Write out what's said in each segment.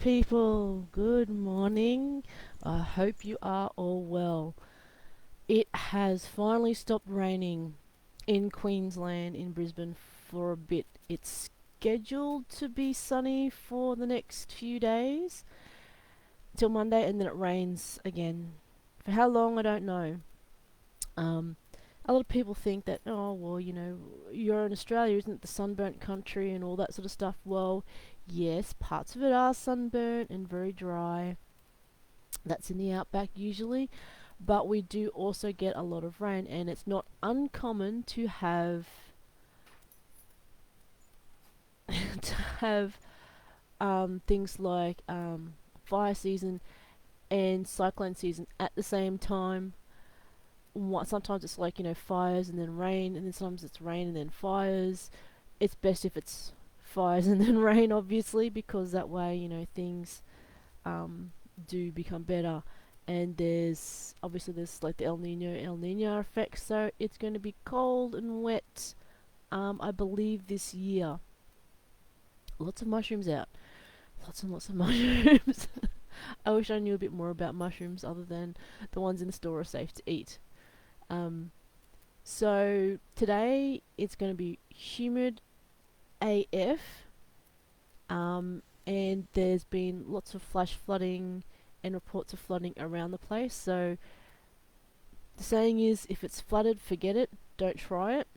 people, good morning. I hope you are all well. It has finally stopped raining in Queensland, in Brisbane, for a bit. It's scheduled to be sunny for the next few days till Monday, and then it rains again. For how long, I don't know. Um, a lot of people think that, oh, well, you're in Australia, isn't it the sunburnt country and all that sort of stuff? Well, yes, parts of it are sunburnt and very dry. That's in the outback usually, but we do also get a lot of rain, and it's not uncommon to have to have things like fire season and cyclone season at the same time. Sometimes it's like fires and then rain, and then sometimes it's rain and then fires. It's best if it's fires and then rain, obviously, because that way things do become better. And there's like the El Nino effect, so it's going to be cold and wet. I believe this year. Lots of mushrooms out. Lots and lots of mushrooms. I wish I knew a bit more about mushrooms other than the ones in the store are safe to eat. Um, so today it's going to be humid AF, and there's been lots of flash flooding and reports of flooding around the place. So the saying is, if it's flooded, forget it. Don't try it.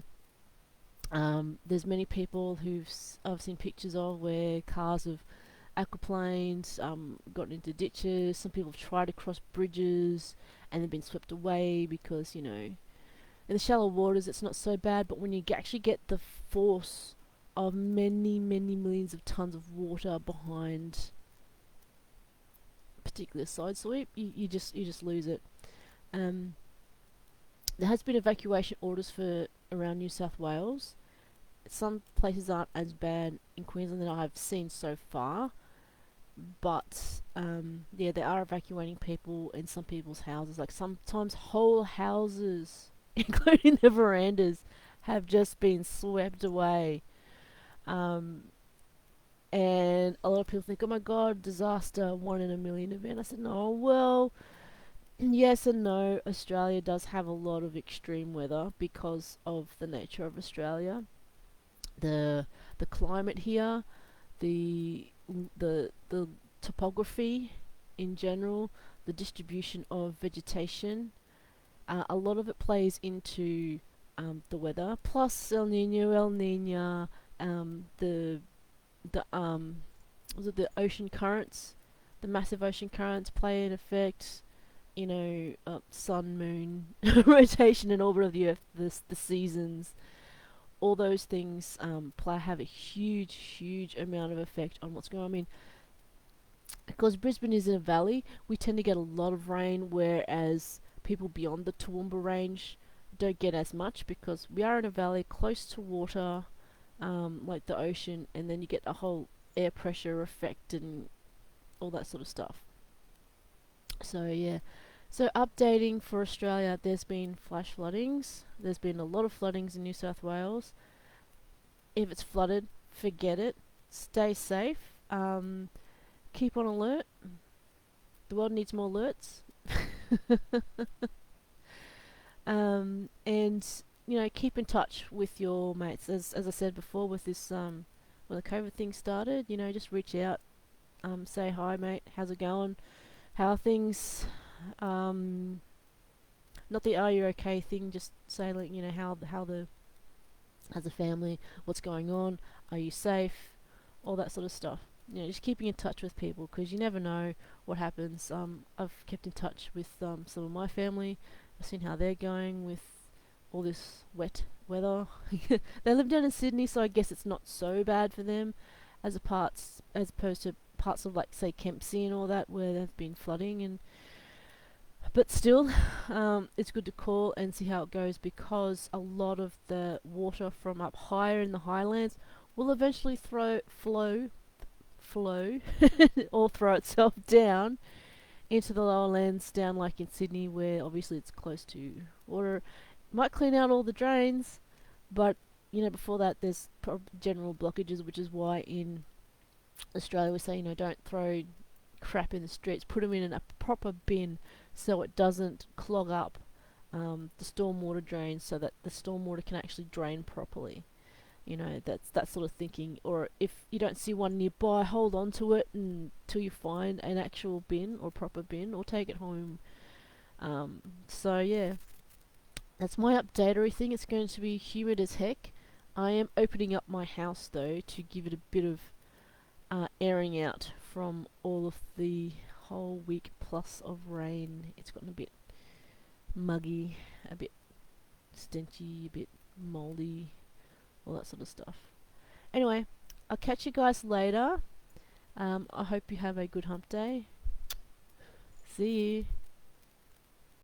There's many people I've seen pictures of where cars have aquaplaned, gotten into ditches. Some people have tried to cross bridges and they've been swept away because in the shallow waters it's not so bad, but when you actually get the force of many, many millions of tons of water behind a particular side sweep, you just lose it. Um, there has been evacuation orders for around New South Wales. Some places aren't as bad in Queensland that I've seen so far, but yeah, they are evacuating people in some people's houses. Like sometimes whole houses, including the verandas, have just been swept away. Um, and a lot of people think, "Oh my God, disaster, 1 in a million event." I said, "No, well, yes and no. Australia does have a lot of extreme weather because of the nature of Australia, the the climate here, the topography in general, the distribution of vegetation. A lot of it plays into the weather. Plus El Nino, the was it the ocean currents, the massive ocean currents play an effect. Sun, moon, rotation and orbit of the Earth, the seasons, all those things have a huge, huge amount of effect on what's going on. I mean, because Brisbane is in a valley, we tend to get a lot of rain, whereas people beyond the Toowoomba range don't get as much because we are in a valley close to water, like the ocean, and then you get a whole air pressure effect and all that sort of stuff. So yeah. So updating for Australia, there's been flash floodings. There's been a lot of floodings in New South Wales. If it's flooded, forget it. Stay safe. Keep on alert. The world needs more alerts. And keep in touch with your mates. As I said before, with this when the COVID thing started, just reach out. Say hi, mate. How's it going? How are things? Not the "are you okay" thing. Just say, like, how's the family? What's going on? Are you safe? All that sort of stuff. Just keeping in touch with people because you never know what happens. I've kept in touch with some of my family. I've seen how they're going with all this wet weather. They live down in Sydney, so I guess it's not so bad for them, as opposed to parts of, like, say, Kempsey and all that, where there's been flooding. And but still, it's good to call and see how it goes, because a lot of the water from up higher in the highlands will eventually flow or throw itself down into the lower lands, down like in Sydney, where obviously it's close to water. Might clean out all the drains, but before that there's general blockages, which is why in Australia would say, don't throw crap in the streets. Put them in a proper bin so it doesn't clog up the stormwater drain, so that the stormwater can actually drain properly. That's that sort of thinking. Or if you don't see one nearby, hold on to it until you find an actual bin or proper bin, or take it home. So yeah, that's my updatery thing. It's going to be humid as heck. I am opening up my house though to give it a bit of airing out from all of the whole week plus of rain. It's gotten a bit muggy, a bit stenchy, a bit moldy, all that sort of stuff. Anyway, I'll catch you guys later. I hope you have a good hump day. See you.